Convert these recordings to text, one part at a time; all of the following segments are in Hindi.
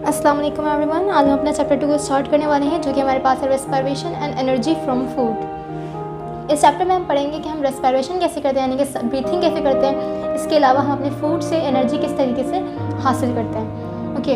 अस्सलाम वालेकुम एवरीवन। आज हम अपना चैप्टर 2 को स्टार्ट करने वाले हैं, जो कि हमारे पास है respiration and energy from food. इस चैप्टर में हम पढ़ेंगे कि हम रेस्पिरेशन कैसे करते हैं, यानी कि ब्रीथिंग कैसे करते हैं। इसके अलावा हम अपने फूड से एनर्जी किस तरीके से हासिल करते हैं। Okay,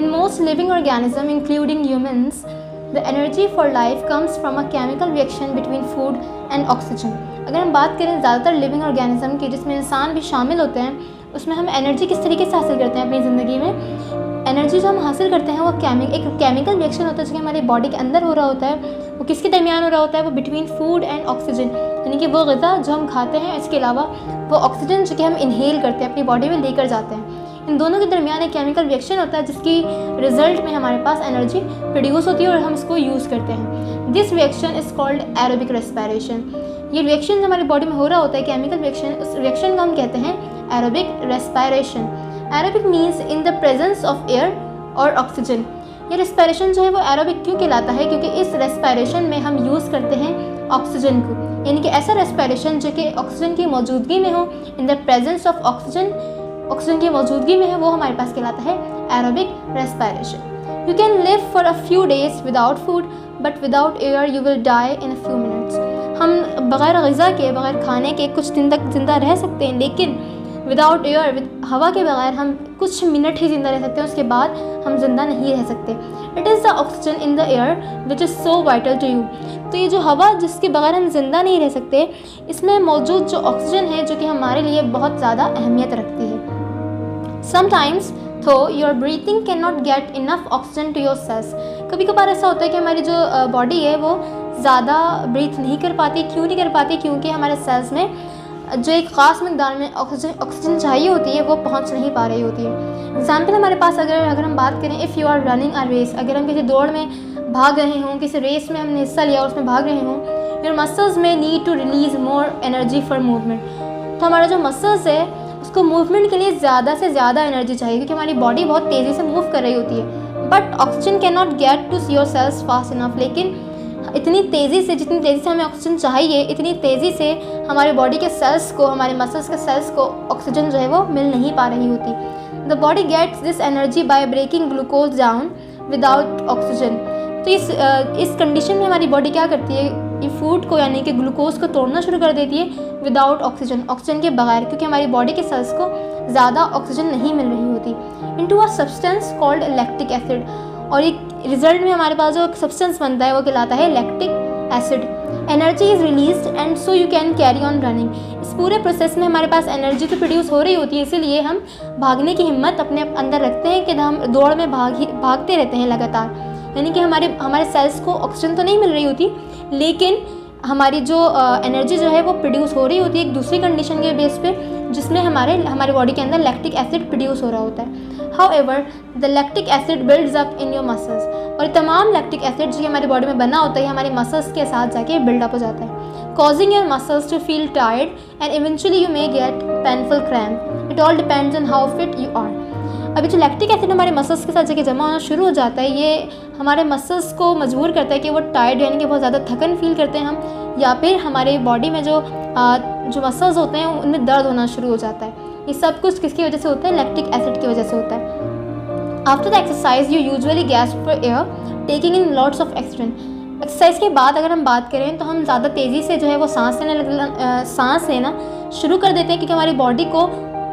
in most living organism including humans the energy for life comes from a chemical reaction between food and oxygen. अगर हम बात करें ज़्यादातर लिविंग ऑर्गेनिज्म की, जिसमें इंसान भी शामिल होते हैं, उसमें हम एनर्जी किस तरीके से हासिल करते हैं अपनी ज़िंदगी में। एनर्जी जो हम हासिल करते हैं वो एक केमिकल रिएक्शन होता है, जो कि हमारी बॉडी के अंदर हो रहा होता है। वो किसके दरमियान हो रहा होता है? वो बिटवीन फूड एंड ऑक्सीजन, यानी कि वो ग़िज़ा जो हम खाते हैं, इसके अलावा वो ऑक्सीजन जो कि हम इनहेल करते हैं, अपनी बॉडी में लेकर जाते हैं। इन दोनों के दरमियान एक केमिकल रिएक्शन होता है, जिसकी रिजल्ट में हमारे पास एनर्जी प्रोड्यूस होती है और हम इसको यूज़ करते हैं। This reaction is called aerobic respiration. ये रिएक्शन जो हमारी बॉडी में हो रहा होता है, केमिकल रिएक्शन, उस रिएक्शन को हम कहते हैं aerobic respiration. Aerobic means in the presence of air और ऑक्सीजन। ये रेस्पिरेशन जो है वो एरोबिक क्यों कहलाता है? क्योंकि इस रेस्पिरेशन में हम यूज़ करते हैं ऑक्सीजन को, यानी कि ऐसा रेस्पिरेशन जो कि ऑक्सीजन की मौजूदगी में हो, in the presence of oxygen, oxygen की मौजूदगी में है, वो हमारे पास कहलाता है aerobic respiration. You can live for a few days without food, but without air you will die in a few minutes. हम बग़ैर ग़िज़ा के, बग़ैर खाने के कुछ दिन तक ज़िंदा रह सकते हैं, लेकिन विदाउट एयर, हवा के बगैर हम कुछ मिनट ही ज़िंदा रह सकते हैं, उसके बाद हम ज़िंदा नहीं रह सकते। It is the oxygen in the air which is so vital to you. तो ये जो हवा जिसके बगैर हम ज़िंदा नहीं रह सकते, इसमें मौजूद जो ऑक्सीजन है, जो कि हमारे लिए बहुत ज़्यादा अहमियत रखती है। समटाइम्स तो your breathing can not get enough oxygen to your cells. कभी कभार ऐसा होता है कि हमारी जो बॉडी है वो ज़्यादा ब्रीथ नहीं कर पाती। क्यों नहीं कर पाती? क्योंकि हमारे सेल्स में जो एक ख़ास मकदार में ऑक्सीजन चाहिए होती है, वो पहुंच नहीं पा रही होती है। एग्जाम्पल हमारे पास अगर हम बात करें, if you are running a race, अगर हम किसी दौड़ में भाग रहे हों, किसी रेस में हमने हिस्सा लिया और उसमें भाग रहे हों, योर मसल्स में need to release more energy for movement. तो हमारा जो मसल्स है उसको मूवमेंट के लिए ज़्यादा से ज़्यादा एनर्जी चाहिए, क्योंकि हमारी बॉडी बहुत तेज़ी से मूव कर रही होती है। But oxygen can not get to your cells fast enough. लेकिन इतनी तेज़ी से, जितनी तेज़ी से हमें ऑक्सीजन चाहिए, इतनी तेज़ी से हमारे बॉडी के सेल्स को, हमारे मसल्स के सेल्स को ऑक्सीजन जो है वो मिल नहीं पा रही होती। The body gets this energy by breaking glucose down without oxygen. तो इस कंडीशन में हमारी बॉडी क्या करती है? ये फूड को, यानी कि ग्लूकोज को तोड़ना शुरू कर देती है विदाउट ऑक्सीजन, ऑक्सीजन के बगैर, क्योंकि हमारी बॉडी के सेल्स को ज़्यादा ऑक्सीजन नहीं मिल रही होती। Into a substance called lactic acid. और एक रिजल्ट में हमारे पास जो सब्सटेंस बनता है वो कहलाता है lactic acid. Energy is released and so you can carry on running. इस पूरे प्रोसेस में हमारे पास एनर्जी तो प्रोड्यूस हो रही होती है, इसीलिए हम भागने की हिम्मत अपने अंदर रखते हैं कि हम दौड़ में भागते रहते हैं लगातार। यानी कि हमारे सेल्स को ऑक्सीजन तो नहीं मिल रही होती, लेकिन हमारी जो एनर्जी जो है वो प्रोड्यूस हो रही होती है एक दूसरी कंडीशन के बेस पे, जिसमें हमारे बॉडी के अंदर लैक्टिक एसिड प्रोड्यूस हो रहा होता है। However the lactic acid builds up in your muscles. और तमाम लैक्टिक एसिड जो हमारी बॉडी में बना होता है, हमारे मसल्स के साथ जाके बिल्डअप हो जाता है, causing your muscles to feel tired and eventually you may get painful cramp. It all depends on how fit you are. अभी जो लैक्टिक एसिड हमारे मसल्स के साथ जाके जमा होना शुरू हो जाता है, ये हमारे मसल्स को मजबूर करता है कि वो टायर्ड, यानी कि बहुत ज़्यादा थकन फील करते हैं हम, या फिर हमारे बॉडी में जो मसल्स होते हैं उनमें दर्द होना शुरू हो जाता है। ये सब कुछ किसकी वजह से होता है? लैक्टिक एसिड की वजह से होता है। After the exercise you usually gasp for air, taking in lots of oxygen. Exercise के बाद अगर हम बात करें तो हम ज़्यादा तेज़ी से जो है वो सांस लेना शुरू कर देते हैं, क्योंकि हमारी बॉडी को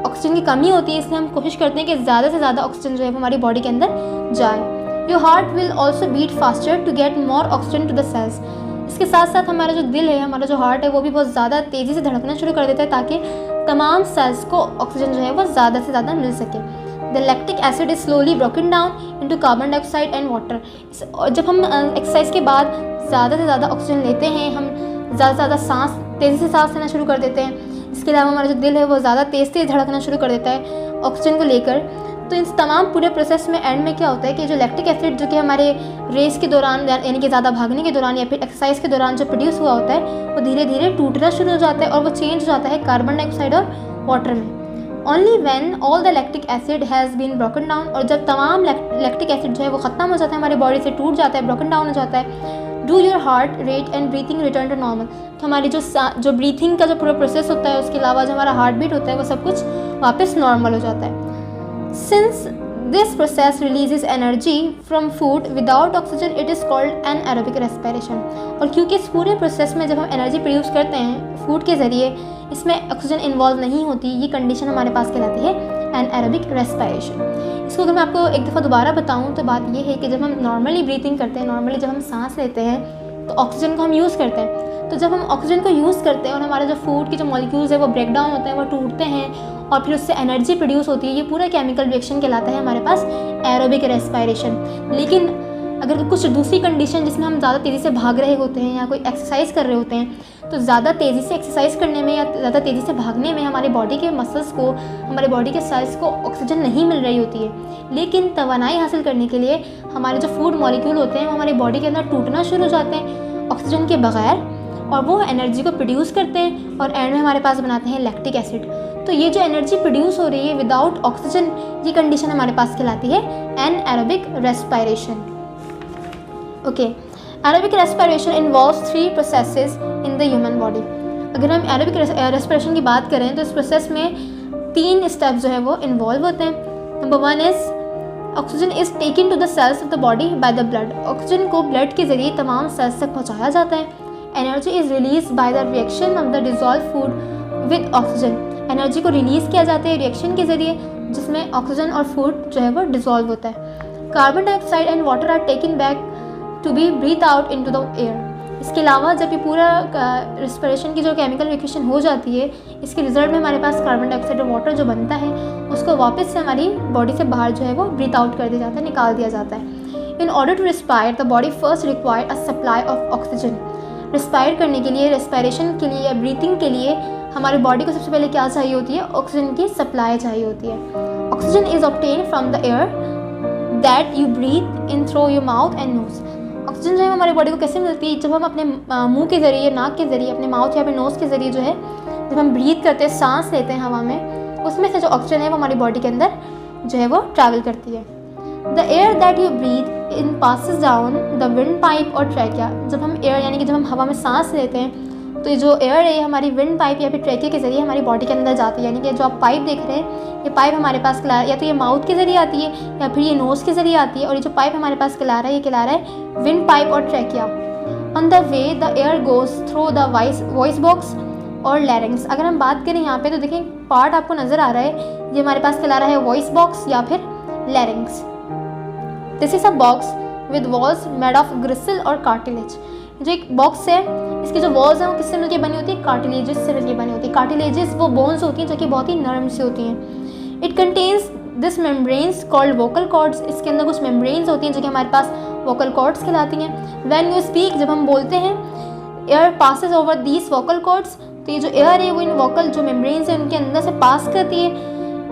ऑक्सीजन की कमी होती है। इसलिए हम कोशिश करते हैं कि ज़्यादा से ज़्यादा ऑक्सीजन जो है वो हमारी बॉडी के अंदर जाए। Your heart will also beat faster to get more oxygen to the cells. इसके साथ साथ हमारा जो दिल है, हमारा जो हार्ट है, वो भी बहुत ज़्यादा तेज़ी से धड़कना शुरू कर देता है, ताकि तमाम सेल्स को ऑक्सीजन जो है वो ज़्यादा से ज़्यादा मिल सके। The lactic acid is slowly broken down into carbon dioxide and water. जब हम एक्सरसाइज के बाद ज़्यादा से ज़्यादा ऑक्सीजन लेते हैं, हम ज़्यादा से ज़्यादा तेज़ी से सांस लेना शुरू कर देते हैं। इसके अलावा हमारा जो दिल है वो ज़्यादा तेज़ धड़कना शुरू कर देता है ऑक्सीजन को लेकर। तो इस तमाम पूरे प्रोसेस में एंड में क्या होता है कि जो लैक्टिक एसिड जो कि हमारे रेस के दौरान, यानी कि ज़्यादा भागने के दौरान या फिर एक्सरसाइज के दौरान जो प्रोड्यूस हुआ होता है, वो धीरे धीरे टूटना शुरू हो जाता है और वो चेंज हो जाता है कार्बन डाइऑक्साइड और वाटर में। Only when all the lactic acid has been broken down. और जब तमाम लैक्टिक एसिड जो है वो ख़त्म हो जाता है, हमारी बॉडी से टूट जाता है, ब्रोकन डाउन हो जाता है, do your heart rate and breathing return to normal. तो हमारी जो ब्रीथिंग का जो पूरा प्रोसेस होता है, उसके अलावा जो हमारा हार्ट बीट होता है, वो सब कुछ वापस नॉर्मल हो जाता है। Since this process releases energy from food without oxygen, it is called anaerobic respiration. और क्योंकि इस पूरे प्रोसेस में जब हम एनर्जी प्रोड्यूस करते हैं फूड के ज़रिए, इसमें ऑक्सीजन इन्वॉल्व नहीं होती, ये कंडीशन हमारे पास कहलाती है एनारोबिक रेस्पिरेशन। इसको अगर मैं आपको एक दफ़ा दोबारा बताऊँ तो बात ये है कि जब हम नॉर्मली ब्रीथिंग करते हैं, नॉर्मली जब हम सांस लेते हैं तो ऑक्सीजन को हम यूज़ करते हैं। तो जब हम ऑक्सीजन को यूज़ करते हैं और हमारे जो फूड के जो मॉलिक्यूल्स है वो ब्रेक डाउन होते हैं, वो टूटते हैं और फिर उससे एनर्जी प्रोड्यूस होती है, ये पूरा केमिकल रिएक्शन कहलाता है हमारे पास एरोबिक रेस्पिरेशन। लेकिन अगर कुछ दूसरी कंडीशन जिसमें हम ज़्यादा तेज़ी से भाग रहे होते हैं या कोई एक्सरसाइज कर रहे होते हैं, तो ज़्यादा तेज़ी से एक्सरसाइज करने में या ज़्यादा तेज़ी से भागने में हमारे बॉडी के मसल्स को, हमारे बॉडी के सेल्स को ऑक्सीजन नहीं मिल रही होती है। लेकिन तवानाई हासिल करने के लिए हमारे जो फूड मॉलिक्यूल होते हैं वो हमारी बॉडी के अंदर टूटना शुरू हो जाते हैं ऑक्सीजन के बगैर, और वो एनर्जी को प्रोड्यूस करते हैं और एंड में हमारे पास बनाते हैं लैक्टिक एसिड। तो ये जो एनर्जी प्रोड्यूस हो रही है विदाउट ऑक्सीजन, ये कंडीशन हमारे पास कहलाती है anaerobic respiration. Okay, aerobic respiration involves 3 processes in the human body. अगर हम एरोबिक रेस्पिरेशन की बात करें तो इस प्रोसेस में 3 स्टेप्स जो है वो इन्वॉल्व होते हैं। Number 1 is oxygen is taken to the cells of the body by the blood. Oxygen को ब्लड के ज़रिए तमाम सेल्स तक पहुँचाया जाता है। Energy is release by the reaction of the dissolve food with oxygen. Energy को रिलीज़ किया जाता है रिएक्शन के ज़रिए जिसमें ऑक्सीजन और फूड जो है वो डिजॉल्व होता है। Carbon dioxide and water are taken back to be breathe out into the air. इसके अलावा जब ये पूरा रेस्पिरेशन की जो केमिकल रिएक्शन हो जाती है, इसके रिजल्ट में हमारे पास कार्बन डाइऑक्साइड और वाटर जो बनता है उसको वापस से हमारी बॉडी से बाहर जो है वो ब्रीथ आउट कर दिया जाता है, निकाल दिया जाता है। In order to respire the body first require a supply of oxygen. Respire करने के लिए, रेस्पिरेशन के लिए या ब्रीथिंग के लिए हमारी बॉडी को सबसे पहले क्या चाहिए होती है? ऑक्सीजन की सप्लाई चाहिए होती है। Oxygen is obtain from the air that you breathe in through your mouth and nose. Oxygen जो है हमारी बॉडी को कैसे मिलती है? जब हम अपने मुंह के ज़रिए, नाक के ज़रिए, अपने माउथ या फिर नोज़ के ज़रिए जो है जब हम ब्रीथ करते हैं, सांस लेते हैं हवा में, उसमें से जो ऑक्सीजन है वो हमारी बॉडी के अंदर जो है वो ट्रैवल करती है। The air that you breathe in passes down the windpipe और ट्रैकिया। जब हम एयर यानी कि जब हम हवा में सांस लेते हैं तो ये जो एयर है हमारी विंड पाइप या फिर ट्रैकिया के ज़रिए हमारी बॉडी के अंदर जाती है। यानी कि जो आप पाइप देख रहे हैं, ये पाइप हमारे पास कहला, या तो ये माउथ के ज़रिए आती है या फिर ये नोज़ के ज़रिए आती है, और ये जो पाइप हमारे पास कहला रहा है ये कहला रहा है विंड पाइप और trachea. On the way the air goes through the voice box और लैरिंग्स। अगर हम बात करें यहाँ पे तो देखें पार्ट आपको नज़र आ रहा है, ये हमारे पास कहला रहा है वॉइस बॉक्स या फिर larynx. This is a box with walls made of gristle और कार्टिलेज। जो एक बॉक्स है, इसकी जो वॉल्स हैं वो किससे मिलकर बनी होती है? कार्टिलेजेस से मिलकर बनी होती है। कार्टिलेजेस वो बोन्स होती हैं जो कि बहुत ही नरम से होती हैं। It contains this membranes called vocal cords. इसके अंदर कुछ मेम्ब्रेन्स होती हैं जो कि हमारे पास वोकल कॉर्ड्स कहलाती हैं। व्हेन यू स्पीक, जब हम बोलते हैं, air passes over these vocal cords. तो ये जो एयर है वो इन वोकल जो मेम्ब्रेन्स हैं उनके अंदर से पास करती है।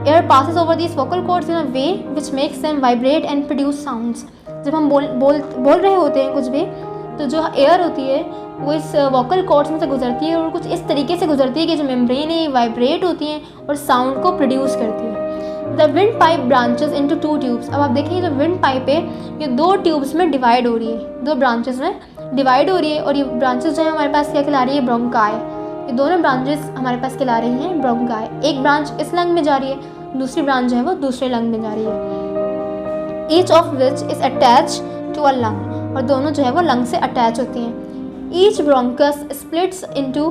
Air passes over these vocal cords in a way which makes them vibrate and produce sounds. जब हम बोल रहे होते हैं कुछ भी, तो जो एयर होती है वो इस वोकल कॉर्ड्स में से गुजरती है और कुछ इस तरीके से गुजरती है कि जो मेम्ब्रेन है वाइब्रेट होती हैं और साउंड को प्रोड्यूस करती है। The wind pipe branches into 2 tubes. अब आप देखिए जो विंड पाइप है ये 2 ट्यूब्स में डिवाइड हो रही है, 2 ब्रांचेस में डिवाइड हो रही है। और ये ब्रांचेस जो है हमारे पास क्या कहला रही है? ब्रोंकाई। ये दोनों ब्रांचेस हमारे पास कहला रही हैं ब्रोंकाई। एक ब्रांच इस लंग में जा रही है, दूसरी ब्रांच जो है वो दूसरे लंग में जा रही है। Each of which is attach to a lung. और दोनों जो है वो लंग से अटैच होती हैं। Each bronchus splits into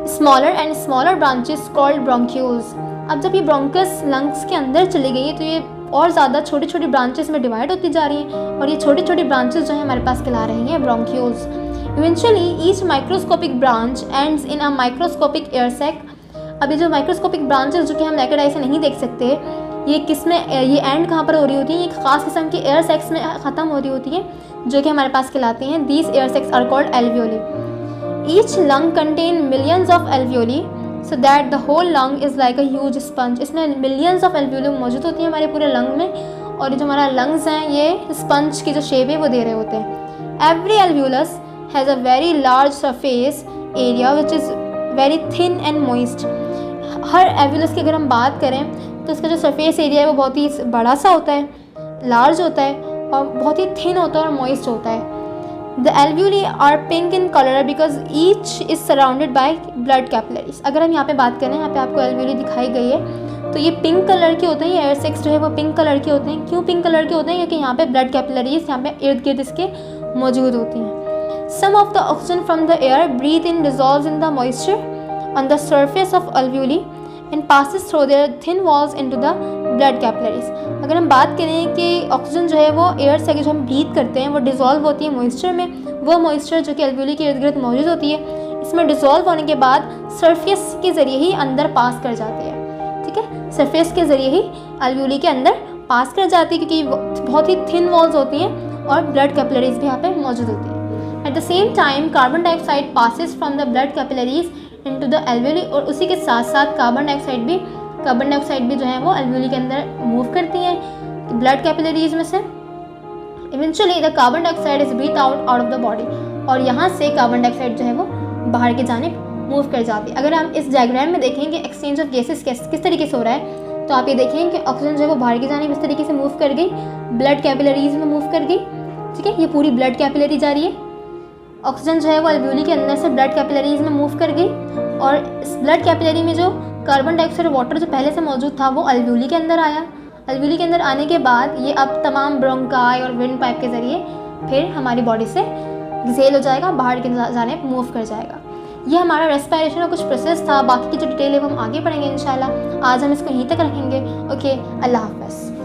smaller and smaller branches called bronchioles. अब जब ये ब्रोंकस लंग्स के अंदर चली गई है तो ये और ज़्यादा छोटी छोटी ब्रांचेस में डिवाइड होती जा रही हैं और ये छोटी छोटी ब्रांचेस जो है हमारे पास कहला रही हैं bronchioles. Eventually each microscopic branch ends in a microscopic air sac. अब ये जो माइक्रोस्कोपिक ब्रांचेस जो कि हम नेकेड आई से नहीं देख सकते, ये किस में, ये एंड कहाँ पर हो रही होती है? एक ख़ास किस्म की एयर सैक्स में ख़त्म हो रही होती है जो कि हमारे पास कहलाती हैं। These air sacs are called alveoli. Each lung contain millions of alveoli so that the whole lung is like a huge sponge. इसमें मिलियंस ऑफ एल्वियोली मौजूद होती हैं हमारे पूरे लंग में, और ये जो हमारा लंग्स हैं ये स्पंज की जो शेप है वो दे रहे होते हैं। Every alveolus has a very large surface area which is very thin and moist. Her alveolus की अगर हम बात करें तो इसका जो सरफेस एरिया है वो बहुत ही बड़ा सा होता है, लार्ज होता है और बहुत ही थिन होता है और मॉइस्ट होता है। The alveoli are pink in colour because each is surrounded by blood capillaries. अगर हम यहाँ पे बात करें, यहाँ पे आपको एल्वियोली दिखाई गई है, तो ये पिंक कलर के होते हैं, ये एयर सैक्स जो है वो पिंक कलर के होते हैं। क्यों पिंक कलर के होते हैं? क्योंकि यहाँ पे ब्लड कैपिलरीज यहाँ पे इर्द गिर्द इसके मौजूद होती हैं। Some of the oxygen from the air breathe in dissolves in the moisture on the surface of alveoli and passes through their thin walls into the blood capillaries. अगर हम बात करें कि ऑक्सीजन जो है वो एयर से जो हम ब्रीथ करते हैं वो डिज़ोल्व होती है मॉइस्चर में, वो मॉइस्चर जो कि अल्वियोली के इर्द गिर्द मौजूद होती है, इसमें डिज़ोल्व होने के बाद सरफेस के ज़रिए ही अंदर पास कर जाती है। ठीक है, सरफेस के ज़रिए ही अल्वियोली के अंदर पास कर जाती है, क्योंकि बहुत ही थिन वॉल्स होती हैं और ब्लड कैपिलरीज भी यहाँ पे मौजूद होती हैं। At the same time carbon dioxide passes from the blood capillaries into the alveoli, और उसी के साथ साथ कार्बन डाइऑक्साइड भी जो है वो अल्वियोली के अंदर मूव करती हैं ब्लड कैपिलरीज में से। Eventually the carbon dioxide is breathe out of the body, और यहाँ से कार्बन डाइऑक्साइड जो है वो बाहर की जानिब मूव कर जाती है। अगर हम इस डायग्राम में देखें कि एक्सचेंज ऑफ गैसेस किस तरीके से हो रहा है, तो आप ये देखें कि ऑक्सीजन जो है वो बाहर की जानिब इस तरीके से मूव कर गई, ब्लड कैपिलरीज में मूव कर गई। ठीक है, ये पूरी ब्लड कैपिलरी जा रही है। ऑक्सीजन जो है वो अल्वियोली के अंदर से ब्लड कैपिलरीज में मूव कर गई, और इस ब्लड कैपिलरी में जो कार्बन डाइऑक्साइड वाटर जो पहले से मौजूद था वो अल्वियोली के अंदर आया। अल्वियोली के अंदर आने के बाद ये अब तमाम ब्रोंकाई और विंड पाइप के ज़रिए फिर हमारी बॉडी से एक्सहेल हो जाएगा, बाहर की जानिब मूव कर जाएगा। ये हमारा रेस्पिरेशन का कुछ प्रोसेस था। बाकी की जो डिटेल है वो हम आगे पढ़ेंगे इंशाल्लाह। आज हम इसको यहीं तक रखेंगे। ओके, अल्लाह हाफ़िज़।